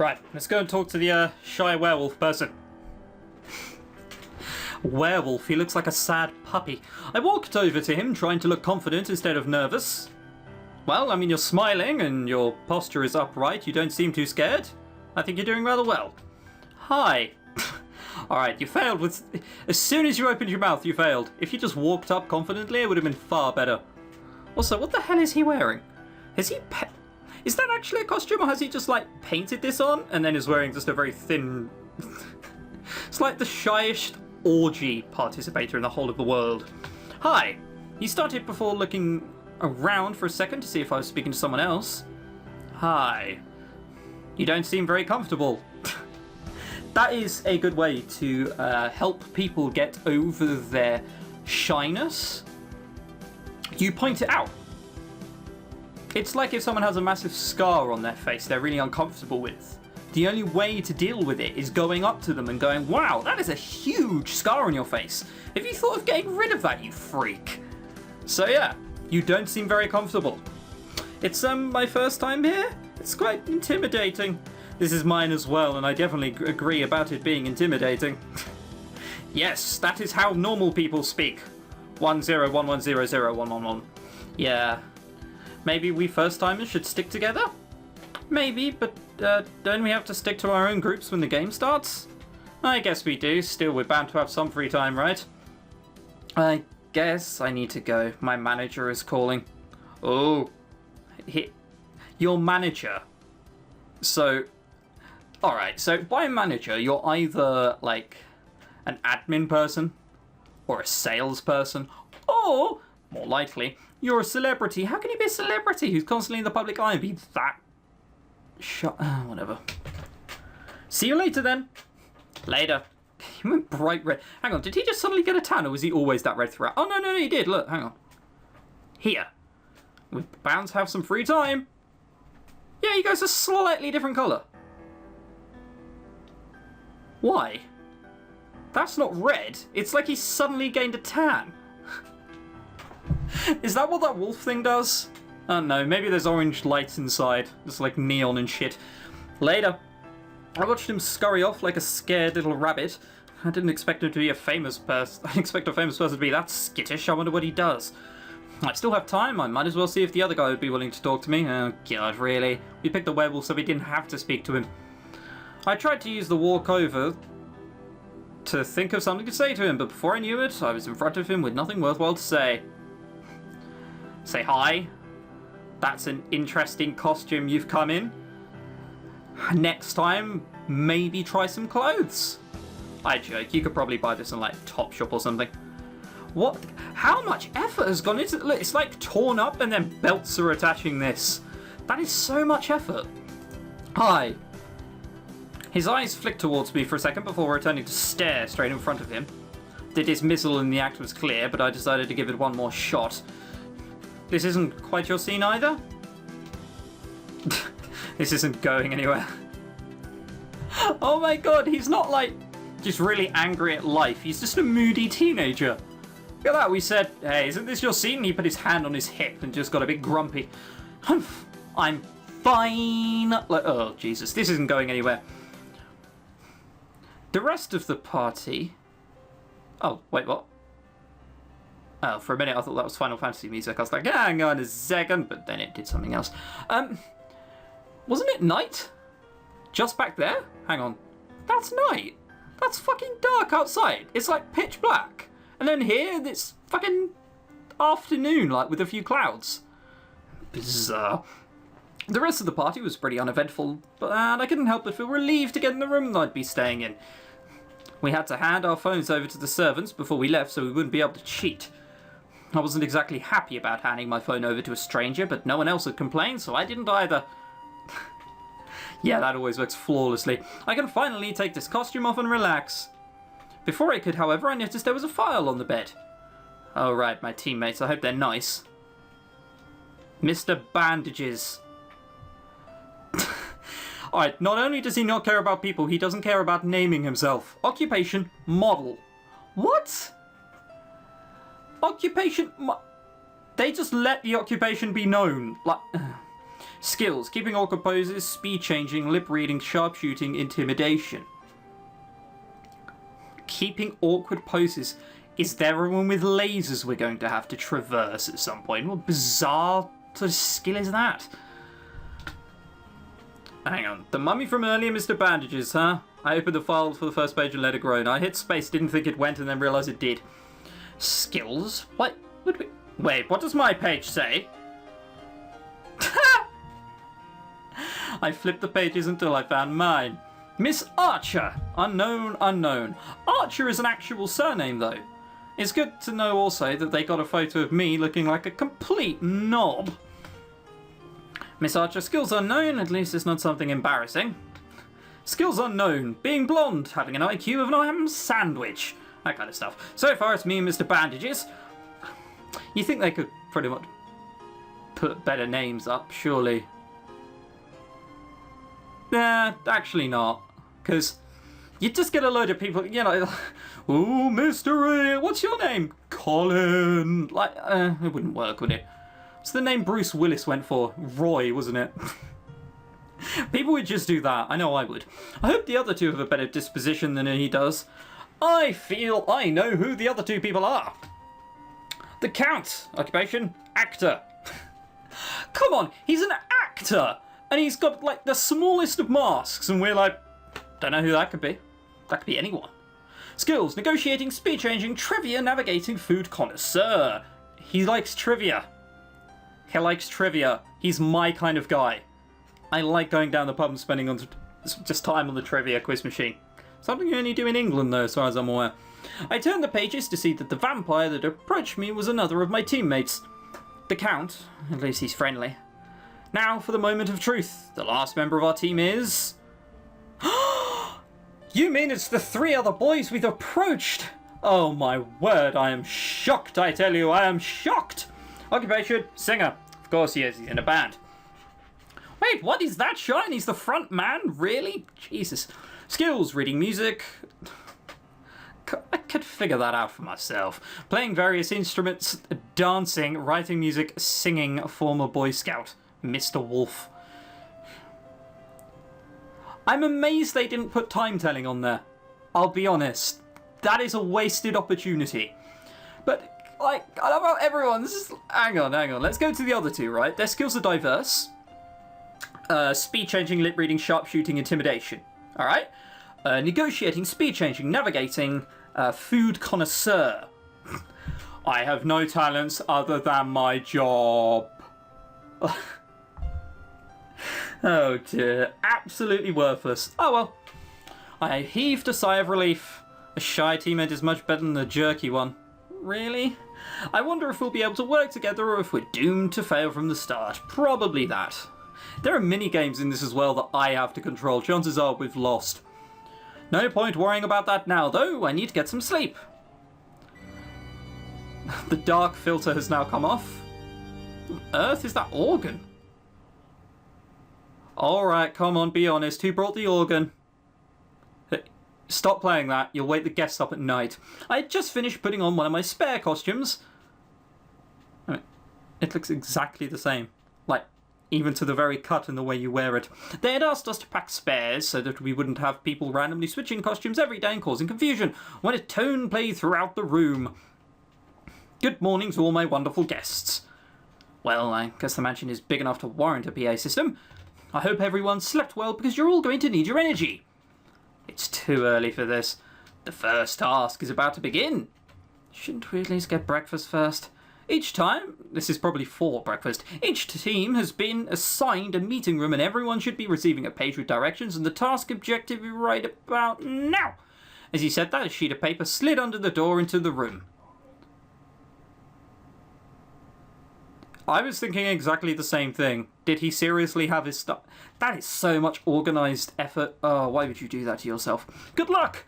Right, let's go and talk to the shy werewolf person. Werewolf, he looks like a sad puppy. I walked over to him, trying to look confident instead of nervous. Well, I mean, you're smiling and your posture is upright. You don't seem too scared. I think you're doing rather well. Hi. Alright, you failed with... As soon as you opened your mouth, you failed. If you just walked up confidently, it would have been far better. Also, what the hell is he wearing? Is that actually a costume, or has he just, like, painted this on and then is wearing just a very thin... It's like the shyest orgy participator in the whole of the world. Hi. He started before looking around for a second to see if I was speaking to someone else. Hi. You don't seem very comfortable. That is a good way to help people get over their shyness. You point it out. It's like if someone has a massive scar on their face they're really uncomfortable with. The only way to deal with it is going up to them and going, wow, that is a huge scar on your face. Have you thought of getting rid of that, you freak? So yeah, you don't seem very comfortable. It's my first time here. It's quite intimidating. This is mine as well, and I definitely agree about it being intimidating. Yes, that is how normal people speak. 1011001111. Yeah. Maybe we first-timers should stick together? Maybe, but don't we have to stick to our own groups when the game starts? I guess we do. Still, we're bound to have some free time, right? I guess I need to go. My manager is calling. Oh. Your manager. So, alright, so by manager, you're either, like, an admin person, or a salesperson, or, more likely, you're a celebrity. How can you be a celebrity who's constantly in the public eye and be that whatever. See you later then. Later. He went bright red. Hang on, did he just suddenly get a tan, or was he always that red throughout? Oh, no, he did. Look, hang on. Here. We're bound to have some free time. Yeah, he goes a slightly different colour. Why? That's not red. It's like he's suddenly gained a tan. Is that what that wolf thing does? Oh no, maybe there's orange lights inside. It's like neon and shit. Later. I watched him scurry off like a scared little rabbit. I didn't expect him to be a famous person. I expect a famous person to be that skittish. I wonder what he does. I still have time. I might as well see if the other guy would be willing to talk to me. Oh god, really? We picked the werewolf so we didn't have to speak to him. I tried to use the walk over to think of something to say to him, but before I knew it, I was in front of him with nothing worthwhile to say. Say hi. That's an interesting costume you've come in. Next time, maybe try some clothes. I joke, you could probably buy this in like Topshop or something. What? How much effort has gone into it? Look, it's like torn up and then belts are attaching this. That is so much effort. Hi. His eyes flicked towards me for a second before returning to stare straight in front of him. The dismissal in the act was clear, but I decided to give it one more shot. This isn't quite your scene either? This isn't going anywhere. Oh my god, he's not like just really angry at life. He's just a moody teenager. Look at that, we said, hey, isn't this your scene? And he put his hand on his hip and just got a bit grumpy. I'm fine. Like, oh, Jesus, this isn't going anywhere. The rest of the party... Oh, wait, what? Oh, for a minute I thought that was Final Fantasy music. I was like, hang on a second, but then it did something else. Wasn't it night? Just back there? Hang on. That's night. That's fucking dark outside. It's like pitch black. And then here, it's fucking afternoon, like with a few clouds. Bizarre. The rest of the party was pretty uneventful, but I couldn't help but feel relieved to get in the room I'd be staying in. We had to hand our phones over to the servants before we left so we wouldn't be able to cheat. I wasn't exactly happy about handing my phone over to a stranger, but no one else had complained, so I didn't either. Yeah, that always works flawlessly. I can finally take this costume off and relax. Before I could, however, I noticed there was a file on the bed. Oh right, my teammates, I hope they're nice. Mr. Bandages. Alright, not only does he not care about people, he doesn't care about naming himself. Occupation, model. What? Occupation... They just let the occupation be known. Like... Skills, keeping awkward poses, speed changing, lip reading, sharpshooting, intimidation. Keeping awkward poses. Is there a room with lasers we're going to have to traverse at some point? What bizarre sort of skill is that? Hang on. The mummy from earlier, Mr. Bandages, huh? I opened the file for the first page and let it groan. I hit space, didn't think it went, and then realised it did. Skills? What? Wait, what does my page say? I flipped the pages until I found mine. Miss Archer. Unknown, unknown. Archer is an actual surname, though. It's good to know also that they got a photo of me looking like a complete knob. Miss Archer, skills unknown. At least it's not something embarrassing. Skills unknown. Being blonde. Having an IQ of an ham sandwich. That kind of stuff. So far, it's me and Mr. Bandages. You think they could pretty much put better names up, surely? Nah, actually not. Because you just get a load of people, you know, oh, Mr. What's your name? Colin. Like, it wouldn't work, would it? What's the name Bruce Willis went for? Roy, wasn't it? People would just do that. I know I would. I hope the other two have a better disposition than he does. I feel I know who the other two people are. The Count. Occupation? Actor. Come on, he's an actor! And he's got, like, the smallest of masks, and we're like, don't know who that could be. That could be anyone. Skills, negotiating, speed changing, trivia, navigating, food connoisseur. He likes trivia. He likes trivia. He's my kind of guy. I like going down the pub and spending on just time on the trivia quiz machine. Something you only do in England, though, as far as I'm aware. I turned the pages to see that the vampire that approached me was another of my teammates. The Count. At least he's friendly. Now for the moment of truth. The last member of our team is... You mean it's the 3 other boys we've approached? Oh my word, I am shocked, I tell you, I am shocked. Occupation, singer. Of course he is, he's in a band. Wait, what is that, Shine? He's the front man? Really? Jesus. Skills, reading music. I could figure that out for myself. Playing various instruments, dancing, writing music, singing, former Boy Scout. Mr. Wolf. I'm amazed they didn't put time telling on there. I'll be honest. That is a wasted opportunity. But, like, I love how everyone's... Hang on. Let's go to the other two, right? Their skills are diverse. Speed changing, lip reading, sharpshooting, intimidation. Alright? Negotiating, speed changing, navigating, food connoisseur. I have no talents other than my job. Oh dear, absolutely worthless. Oh well. I heaved a sigh of relief. A shy teammate is much better than a jerky one. Really? I wonder if we'll be able to work together or if we're doomed to fail from the start. Probably that. There are mini games in this as well that I have to control. Chances are we've lost. No point worrying about that now though. I need to get some sleep. The dark filter has now come off. What on earth is that organ? Alright, come on, be honest. Who brought the organ? Stop playing that. You'll wake the guests up at night. I had just finished putting on one of my spare costumes. It looks exactly the same. Like, even to the very cut in the way you wear it. They had asked us to pack spares so that we wouldn't have people randomly switching costumes every day and causing confusion. When a tone played throughout the room. Good morning to all my wonderful guests. Well, I guess the mansion is big enough to warrant a PA system. I hope everyone slept well because you're all going to need your energy. It's too early for this. The first task is about to begin. Shouldn't we at least get breakfast first? Each time, this is probably for breakfast, each team has been assigned a meeting room and everyone should be receiving a page with directions and the task objective right about now. As he said that, a sheet of paper slid under the door into the room. I was thinking exactly the same thing. Did he seriously have his stuff? That is so much organised effort. Oh, why would you do that to yourself? Good luck!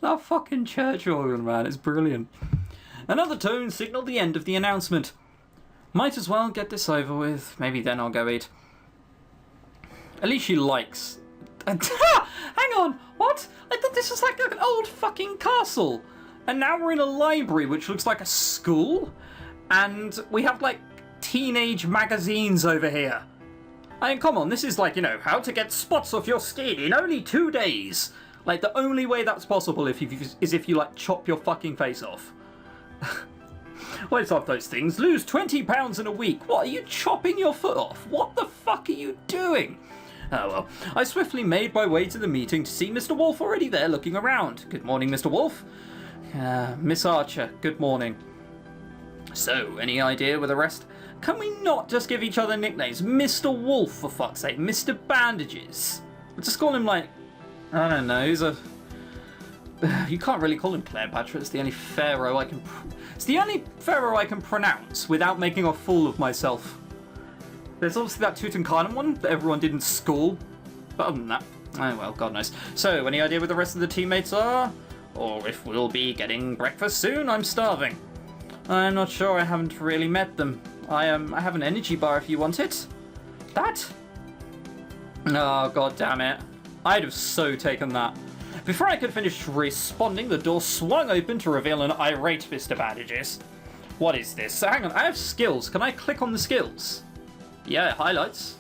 That fucking church organ, man, is brilliant. Another tone signalled the end of the announcement. Might as well get this over with. Maybe then I'll go eat. At least she likes... Hang on! What? I thought this was like an old fucking castle. And now we're in a library, which looks like a school. And we have, like, teenage magazines over here. I mean, come on, this is like, how to get spots off your skin in only 2 days. Like, the only way that's possible is if you, like, chop your fucking face off. What is off those things? Lose 20 pounds in a week. What, are you chopping your foot off? What the fuck are you doing? Oh well, I swiftly made my way to the meeting to see Mr. Wolf already there looking around. Good morning, Mr. Wolf. Miss Archer, good morning. So, any idea with the rest? Can we not just give each other nicknames? Mr. Wolf, for fuck's sake. Mr. Bandages. We'll just call him, like, I don't know, you can't really call him Cleopatra. It's the only pharaoh I can pronounce without making a fool of myself. There's obviously that Tutankhamun one that everyone did in school. But other than that, oh well, God knows. So, any idea where the rest of the teammates are? Or if we'll be getting breakfast soon? I'm starving. I'm not sure, I haven't really met them. I have an energy bar if you want it. That? Oh, God damn it. I'd have so taken that. Before I could finish responding, the door swung open to reveal an irate Mr. Bandages. What is this? Hang on, I have skills. Can I click on the skills? Yeah, highlights.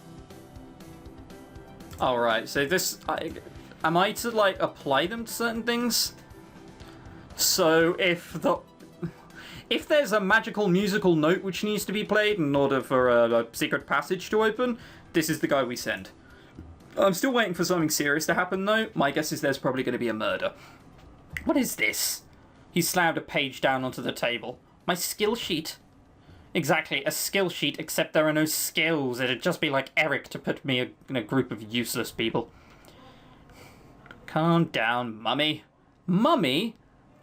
Alright, so this... am I to, like, apply them to certain things? So, if there's a magical musical note which needs to be played in order for a secret passage to open, this is the guy we send. I'm still waiting for something serious to happen, though. My guess is there's probably going to be a murder. What is this? He slammed a page down onto the table. My skill sheet? Exactly, a skill sheet, except there are no skills. It'd just be like Eric to put me in a group of useless people. Calm down, mummy. Mummy?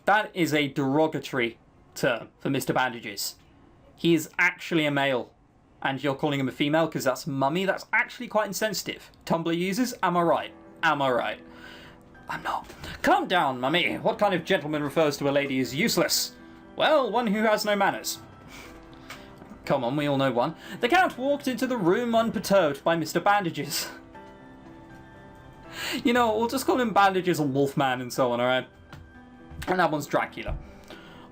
That is a derogatory term for Mr. Bandages. He is actually a male. And you're calling him a female because that's mummy? That's actually quite insensitive. Tumblr users, am I right? Am I right? I'm not. Calm down, mummy. What kind of gentleman refers to a lady as useless? Well, one who has no manners. Come on, we all know one. The Count walked into the room unperturbed by Mr. Bandages. We'll just call him Bandages and Wolfman and so on, alright? And that one's Dracula.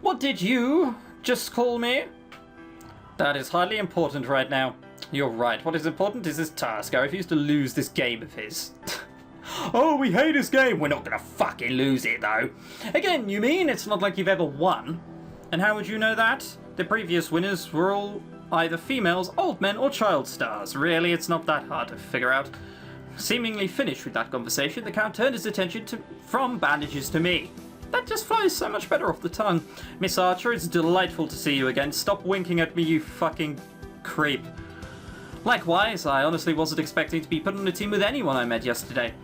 What did you just call me? That is hardly important right now. You're right. What is important is this task. I refuse to lose this game of his. Oh, we hate this game. We're not gonna fucking lose it, though. Again, you mean it's not like you've ever won? And how would you know that? The previous winners were all either females, old men, or child stars. Really, it's not that hard to figure out. Seemingly finished with that conversation, the Count turned his attention from Bandages to me. That just flows so much better off the tongue. Miss Archer, it's delightful to see you again. Stop winking at me, you fucking creep. Likewise, I honestly wasn't expecting to be put on a team with anyone I met yesterday.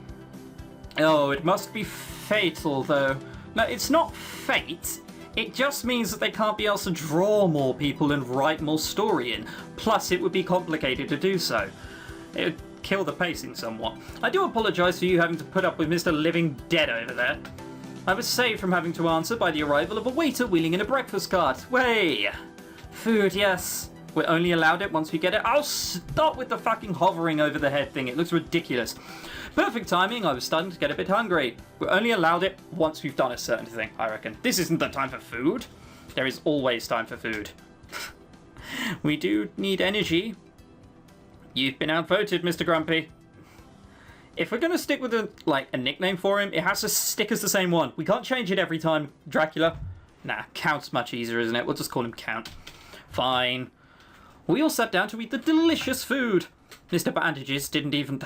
Oh, it must be fatal, though. No, it's not fate. It just means that they can't be asked to draw more people and write more story in. Plus, it would be complicated to do so. It would kill the pacing somewhat. I do apologise for you having to put up with Mr. Living Dead over there. I was saved from having to answer by the arrival of a waiter wheeling in a breakfast cart. Way! Food, yes. We're only allowed it once we get it. I'll stop with the fucking hovering over the head thing. It looks ridiculous. Perfect timing. I was starting to get a bit hungry. We're only allowed it once we've done a certain thing, I reckon. This isn't the time for food. There is always time for food. We do need energy. You've been outvoted, Mr. Grumpy. If we're going to stick with a nickname for him, it has to stick as the same one. We can't change it every time, Dracula. Nah, Count's much easier, isn't it? We'll just call him Count. Fine. We all sat down to eat the delicious food. Mr. Bandages didn't even...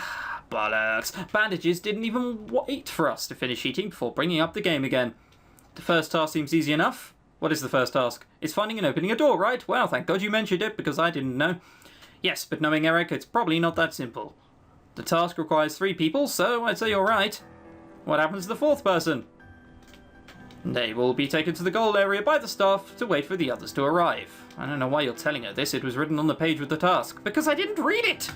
Bollocks. Bandages didn't even wait for us to finish eating before bringing up the game again. The first task seems easy enough. What is the first task? It's finding and opening a door, right? Well, thank God you mentioned it, because I didn't know. Yes, but knowing Eric, it's probably not that simple. The task requires 3 people, so I'd say you're right. What happens to the 4th person? They will be taken to the goal area by the staff to wait for the others to arrive. I don't know why you're telling her this. It was written on the page with the task. Because I didn't read it!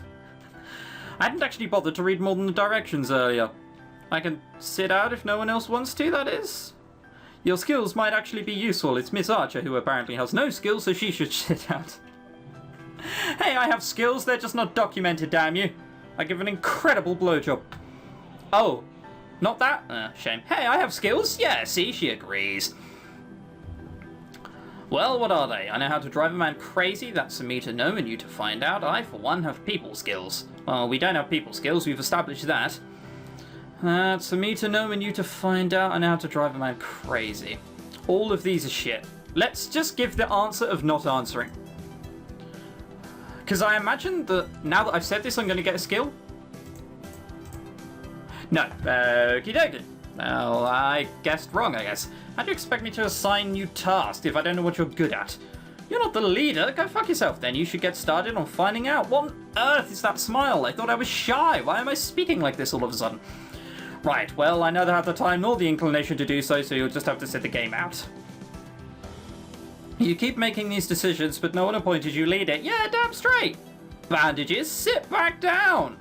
I hadn't actually bothered to read more than the directions earlier. I can sit out if no one else wants to, that is. Your skills might actually be useful. It's Miss Archer, who apparently has no skills, so she should sit out. Hey, I have skills. They're just not documented, damn you. I give an incredible blowjob. Oh, not that? Shame. Hey, I have skills. Yeah, see, she agrees. Well, what are they? I know how to drive a man crazy, that's for me to know and you to find out. I, for one, have people skills. Well, we don't have people skills, we've established that. That's for me to know and you to find out. I know how to drive a man crazy. All of these are shit. Let's just give the answer of not answering. Because I imagine that now that I've said this, I'm going to get a skill. No. Okie dokie. Well, I guessed wrong, I guess. How do you expect me to assign you tasks if I don't know what you're good at? You're not the leader. Go fuck yourself then. You should get started on finding out. What on earth is that smile? I thought I was shy. Why am I speaking like this all of a sudden? Right, well, I neither have the time nor the inclination to do so, so you'll just have to sit the game out. You keep making these decisions, but no one appointed you leader. Yeah, damn straight. Bandages, sit back down.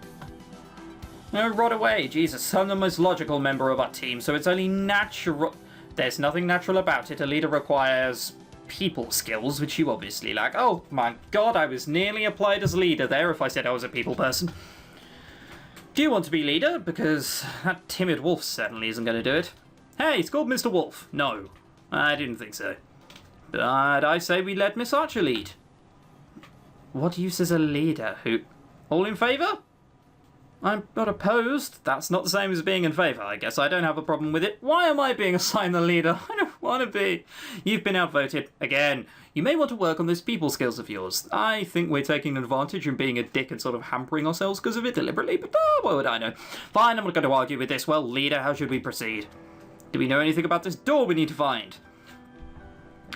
No, rot away. Jesus, I'm the most logical member of our team, so it's only natural. There's nothing natural about it. A leader requires people skills, which you obviously lack. Oh my god, I was nearly applied as leader there if I said I was a people person. Do you want to be leader? Because that timid wolf certainly isn't going to do it. Hey, it's called Mr. Wolf. No, I didn't think so. But I say we let Miss Archer lead. What use is a leader? Who? All in favour? I'm not opposed. That's not the same as being in favour. I guess I don't have a problem with it. Why am I being assigned the leader? I don't want to be. You've been outvoted. Again. You may want to work on those people skills of yours. I think we're taking advantage and being a dick and sort of hampering ourselves because of it deliberately, but what would I know? Fine, I'm not going to argue with this. Well, leader, how should we proceed? Do we know anything about this door we need to find?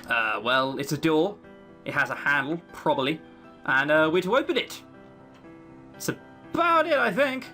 Well, it's a door. It has a handle, probably. And we're to open it. That's about it, I think.